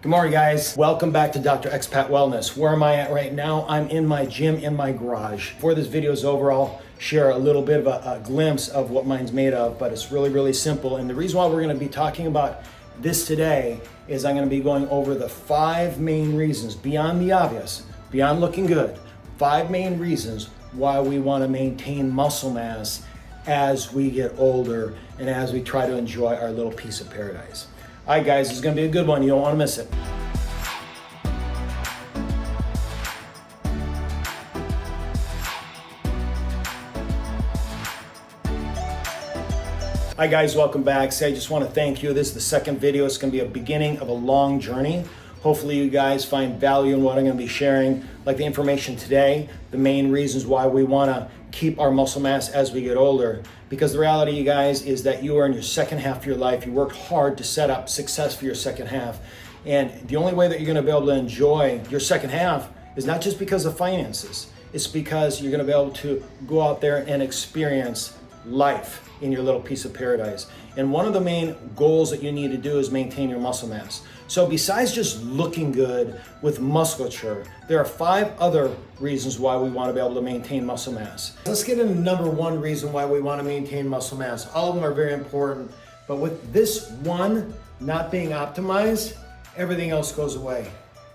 Good morning, guys. Welcome back to Dr. Expat Wellness. Where am I at right now? I'm in my gym in my garage. Before this video is over, I'll share a little bit of a glimpse of what mine's made of, but it's really simple. And the reason why we're going to be talking about this today is I'm going to be going over the 5 main reasons, beyond the obvious, beyond looking good, 5 main reasons why we want to maintain muscle mass as we get older and as we try to enjoy our little piece of paradise. All right, guys, it's gonna be a good one. You don't wanna miss it. Hi guys, welcome back. I just wanna thank you. This is the second video. It's gonna be a beginning of a long journey. Hopefully you guys find value in what I'm gonna be sharing, like the information today, the main reasons why we wanna keep our muscle mass as we get older. Because the reality, you guys, is that you are in your second half of your life. You work hard to set up success for your second half. And the only way that you're gonna be able to enjoy your second half is not just because of finances. It's because you're gonna be able to go out there and experience life in your little piece of paradise. And one of the main goals that you need to do is maintain your muscle mass. So besides just looking good with musculature, there are 5 other reasons why we want to be able to maintain muscle mass. Let's get into number 1 reason why we want to maintain muscle mass. All of them are very important, but with this one not being optimized, everything else goes away.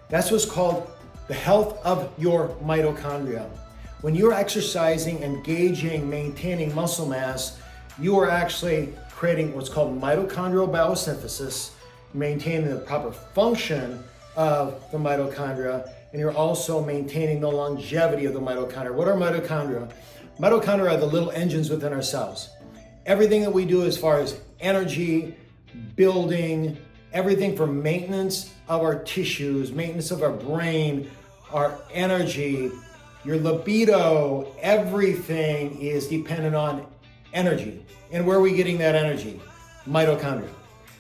That's what's called the health of your mitochondria. When you're exercising, engaging, maintaining muscle mass, you are actually creating what's called mitochondrial biosynthesis, maintaining the proper function of the mitochondria, and you're also maintaining the longevity of the mitochondria. What are mitochondria? Mitochondria are the little engines within our cells. Everything that we do as far as energy, building, everything from maintenance of our tissues, maintenance of our brain, our energy, your libido, everything is dependent on energy. And where are we getting that energy? Mitochondria.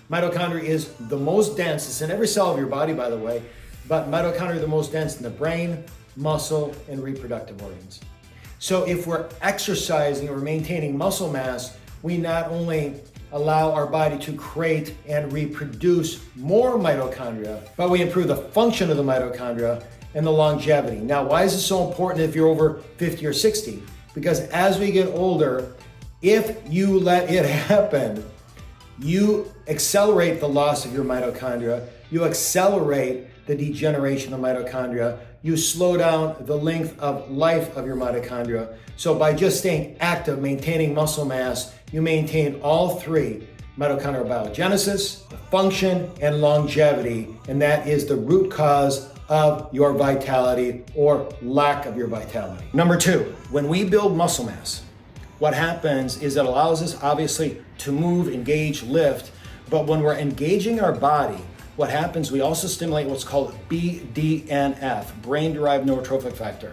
Mitochondria is the most dense. It's in every cell of your body, by the way, but mitochondria are the most dense in the brain, muscle, and reproductive organs. So if we're exercising or maintaining muscle mass, we not only allow our body to create and reproduce more mitochondria, but we improve the function of the mitochondria and the longevity. Now, why is this so important if you're over 50 or 60? Because as we get older, if you let it happen, you accelerate the loss of your mitochondria, you accelerate the degeneration of mitochondria, you slow down the length of life of your mitochondria. So by just staying active, maintaining muscle mass, you maintain all 3, mitochondrial biogenesis, the function, and longevity, and that is the root cause of your vitality or lack of your vitality. Number 2, when we build muscle mass, what happens is it allows us obviously to move, engage, lift, but when we're engaging our body, what happens, we also stimulate what's called BDNF, Brain-Derived Neurotrophic Factor.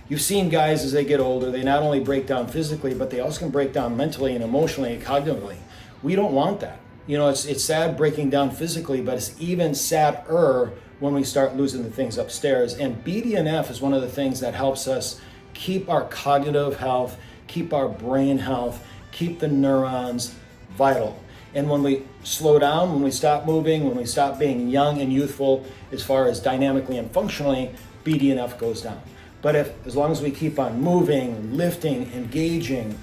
You've seen guys as they get older, they not only break down physically, but they also can break down mentally and emotionally and cognitively. We don't want that. You know, it's sad breaking down physically, but it's even sadder when we start losing the things upstairs. And BDNF is one of the things that helps us keep our cognitive health, keep our brain health, keep the neurons vital. And when we slow down, when we stop moving, when we stop being young and youthful as far as dynamically and functionally, BDNF goes down. But as long as we keep on moving, lifting, engaging,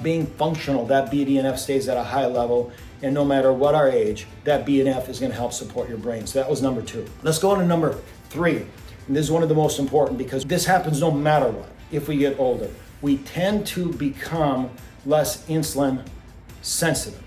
being functional, that BDNF stays at a high level. And no matter what our age, that BDNF is gonna help support your brain. So that was number 2. Let's go on to number 3. And this is one of the most important because this happens no matter what if we get older. We tend to become less insulin sensitive.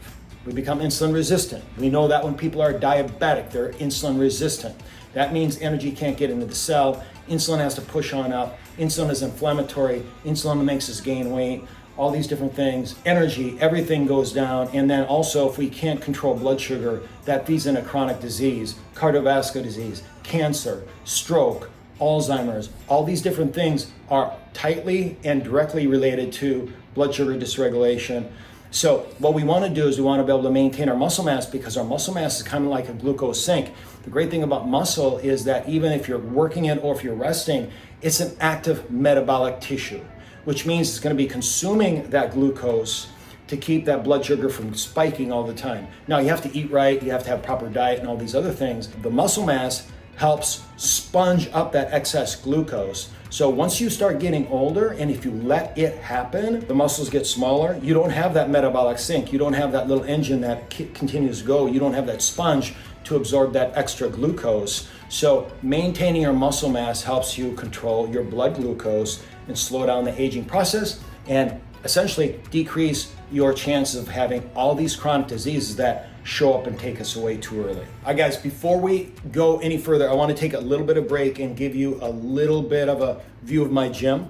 We become insulin resistant. We know that when people are diabetic, they're insulin resistant. That means energy can't get into the cell. Insulin has to push on up. Insulin is inflammatory. Insulin makes us gain weight. All these different things, energy, everything goes down. And then also if we can't control blood sugar, that feeds into chronic disease, cardiovascular disease, cancer, stroke, Alzheimer's. All these different things are tightly and directly related to blood sugar dysregulation. So what we want to do is we want to be able to maintain our muscle mass because our muscle mass is kind of like a glucose sink. The great thing about muscle is that even if you're working it or if you're resting, it's an active metabolic tissue, which means it's going to be consuming that glucose to keep that blood sugar from spiking all the time. Now, you have to eat right, you have to have proper diet and all these other things. The muscle mass helps sponge up that excess glucose. So once you start getting older, and if you let it happen, the muscles get smaller. You don't have that metabolic sink. You don't have that little engine that continues to go. You don't have that sponge to absorb that extra glucose. So maintaining your muscle mass helps you control your blood glucose and slow down the aging process and essentially decrease your chances of having all these chronic diseases that show up and take us away too early. All right, guys, before we go any further, I want to take a little bit of break and give you a little bit of a view of my gym,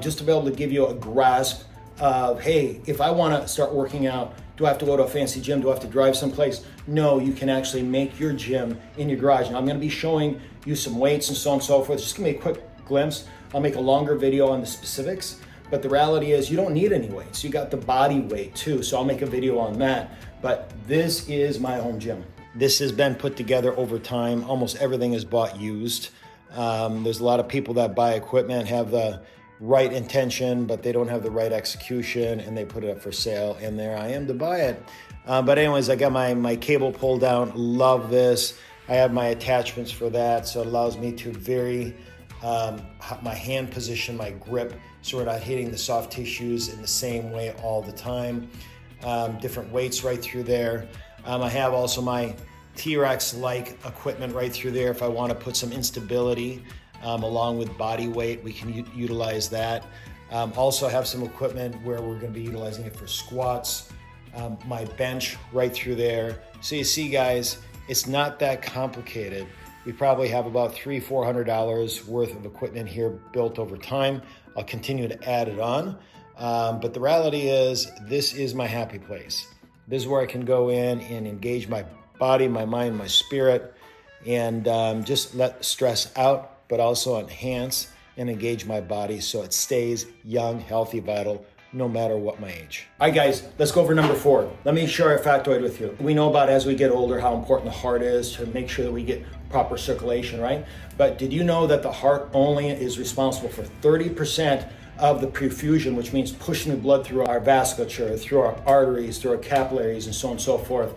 just to be able to give you a grasp of, hey, if I want to start working out, do I have to go to a fancy gym? Do I have to drive someplace? No, you can actually make your gym in your garage. Now, I'm going to be showing you some weights and so on and so forth. Just give me a quick glimpse. I'll make a longer video on the specifics, but the reality is you don't need any weights. You got the body weight too, so I'll make a video on that. But this is my home gym. This has been put together over time. Almost everything is bought used. There's a lot of people that buy equipment, have the right intention, but they don't have the right execution, and they put it up for sale, and there I am to buy it. But anyways, I got my cable pulled down. Love this. I have my attachments for that, so it allows me to vary my hand position, my grip, so we're not hitting the soft tissues in the same way all the time. Different weights right through there. I have also my T-Rex-like equipment right through there. If I want to put some instability along with body weight, we can utilize that. Also have some equipment where we're going to be utilizing it for squats. My bench right through there. So you see, guys, it's not that complicated. We probably have about $300-400 worth of equipment here built over time. I'll continue to add it on. But the reality is, this is my happy place. This is where I can go in and engage my body, my mind, my spirit, and just let stress out, but also enhance and engage my body so it stays young, healthy, vital, no matter what my age. All right, guys, let's go over number 4. Let me share a factoid with you. We know about as we get older how important the heart is to make sure that we get proper circulation, right? But did you know that the heart only is responsible for 30% of the perfusion, which means pushing the blood through our vasculature, through our arteries, through our capillaries, and so on and so forth?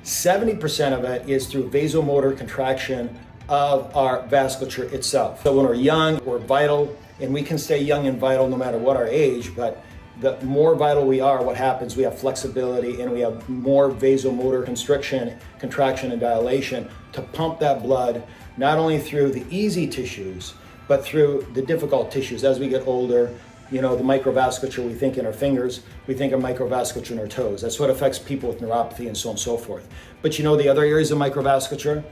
70% of it is through vasomotor contraction of our vasculature itself. So when we're young, we're vital, and we can stay young and vital no matter what our age, but the more vital we are, what happens, we have flexibility and we have more vasomotor constriction, contraction, and dilation to pump that blood, not only through the easy tissues, but through the difficult tissues. As we get older, you know, the microvasculature we think in our fingers, we think of microvasculature in our toes. That's what affects people with neuropathy and so on and so forth. But you know the other areas of microvasculature?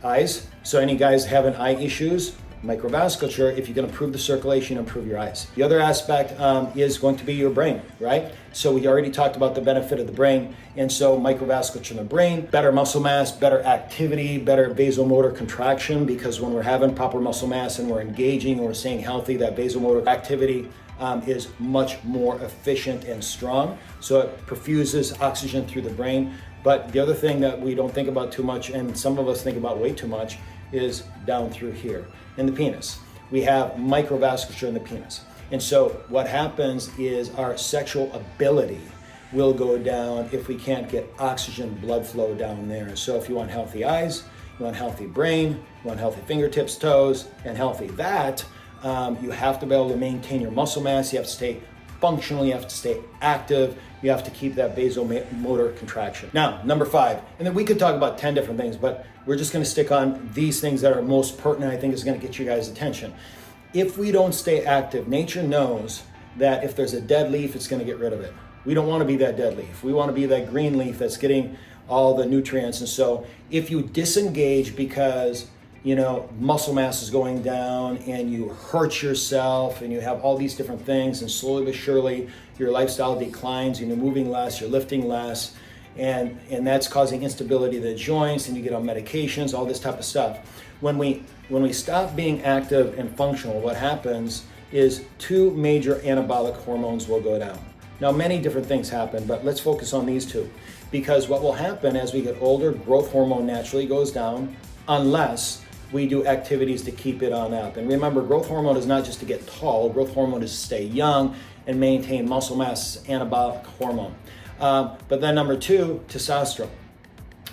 Eyes. So any guys having eye issues, microvasculature, if you can improve the circulation, improve your eyes. The other aspect is going to be your brain, right? So we already talked about the benefit of the brain. And so microvasculature in the brain, better muscle mass, better activity, better vasomotor contraction, because when we're having proper muscle mass and we're engaging and we're staying healthy, that vasomotor activity is much more efficient and strong. So it perfuses oxygen through the brain. But the other thing that we don't think about too much, and some of us think about way too much, is down through here in the penis. We have microvasculature in the penis. And so what happens is our sexual ability will go down if we can't get oxygen blood flow down there. So if you want healthy eyes, you want healthy brain, you want healthy fingertips, toes, and healthy that, you have to be able to maintain your muscle mass. You have to stay functional, you have to stay active, you have to keep that vasomotor contraction. Now, number 5, and then we could talk about 10 different things, but we're just gonna stick on these things that are most pertinent, I think is gonna get you guys' attention. If we don't stay active, nature knows that if there's a dead leaf, it's gonna get rid of it. We don't wanna be that dead leaf. We wanna be that green leaf that's getting all the nutrients. And so if you disengage because you know, muscle mass is going down and you hurt yourself and you have all these different things, and slowly but surely your lifestyle declines and you're moving less, you're lifting less, and that's causing instability of the joints, and you get on medications, all this type of stuff. When we stop being active and functional, what happens is 2 major anabolic hormones will go down. Now, many different things happen, but let's focus on these 2, because what will happen as we get older, growth hormone naturally goes down unless we do activities to keep it on up. And remember, growth hormone is not just to get tall. Growth hormone is to stay young and maintain muscle mass, anabolic hormone. But then number two, testosterone.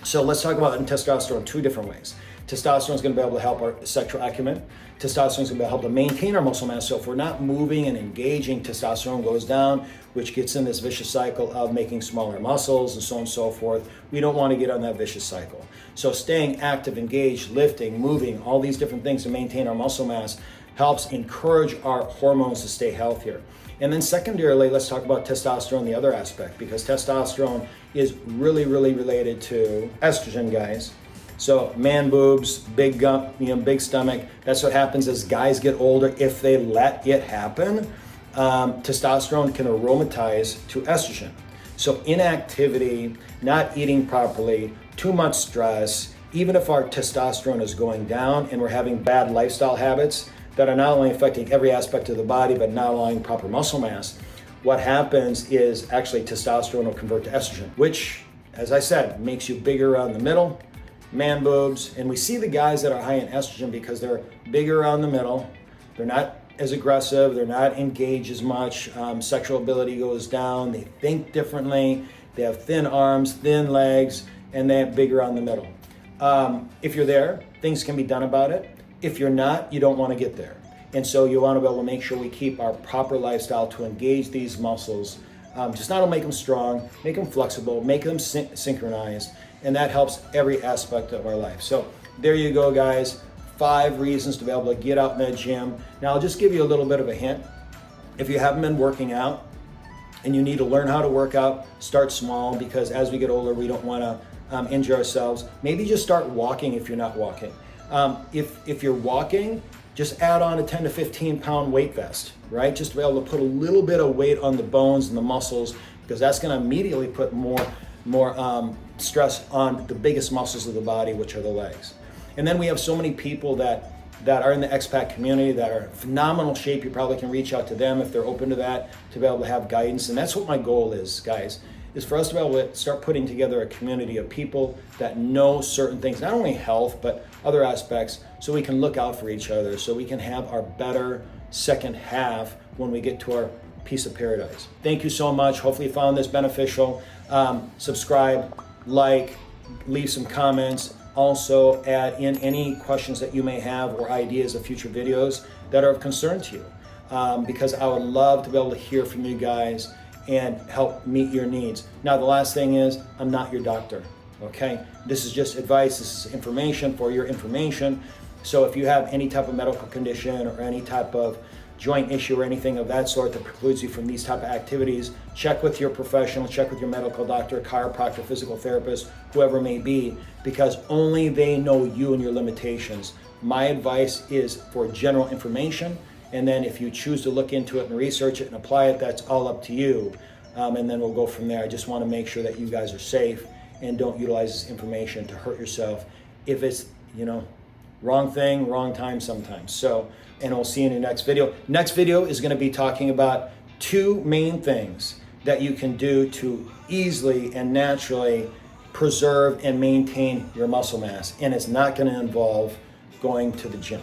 So let's talk about testosterone two different ways. Testosterone is going to be able to help our sexual acumen. Testosterone is going to help to maintain our muscle mass. So if we're not moving and engaging, testosterone goes down, which gets in this vicious cycle of making smaller muscles and so on and so forth. We don't want to get on that vicious cycle. So staying active, engaged, lifting, moving, all these different things to maintain our muscle mass helps encourage our hormones to stay healthier. And then secondarily, let's talk about testosterone, the other aspect, because testosterone is really, really related to estrogen, guys. So man boobs, big big stomach. That's what happens as guys get older. If they let it happen, testosterone can aromatize to estrogen. So inactivity, not eating properly, too much stress, even if our testosterone is going down and we're having bad lifestyle habits that are not only affecting every aspect of the body, but not allowing proper muscle mass, what happens is actually testosterone will convert to estrogen, which, as I said, makes you bigger around the middle, man boobs. And we see the guys that are high in estrogen because they're bigger around the middle, they're not as aggressive, they're not engaged as much, sexual ability goes down, they think differently, they have thin arms, thin legs, and they're bigger around the middle. If you're there, things can be done about it. If you're not, you don't want to get there. And so you want to be able to make sure we keep our proper lifestyle to engage these muscles. Just not to make them strong, make them flexible, make them synchronized, and that helps every aspect of our life. So there you go, guys. 5 reasons to be able to get out in the gym. Now I'll just give you a little bit of a hint. If you haven't been working out and you need to learn how to work out, start small, because as we get older, we don't want to injure ourselves. Maybe just start walking if you're not walking. If you're walking, just add on a 10 to 15 pound weight vest, right? Just to be able to put a little bit of weight on the bones and the muscles, because that's going to immediately put more stress on the biggest muscles of the body, which are the legs. And then we have so many people that are in the expat community that are in phenomenal shape. You probably can reach out to them if they're open to that, to be able to have guidance. And that's what my goal is, guys, is for us to be able to start putting together a community of people that know certain things, not only health, but other aspects, so we can look out for each other, so we can have our better second half when we get to our piece of paradise. Thank you so much. Hopefully you found this beneficial. Subscribe, like, leave some comments. Also add in any questions that you may have or ideas of future videos that are of concern to you, because I would love to be able to hear from you guys and help meet your needs. Now, the last thing is, I'm not your doctor, okay? This is just advice, this is information for your information. So if you have any type of medical condition or any type of joint issue or anything of that sort that precludes you from these type of activities, check with your professional, check with your medical doctor, chiropractor, physical therapist, whoever it may be, because only they know you and your limitations. My advice is for general information, and then if you choose to look into it and research it and apply it, that's all up to you. And then we'll go from there. I just want to make sure that you guys are safe and don't utilize this information to hurt yourself if it's, wrong thing, wrong time sometimes. So, and we'll see you in the next video. Next video is going to be talking about 2 main things that you can do to easily and naturally preserve and maintain your muscle mass. And it's not going to involve going to the gym.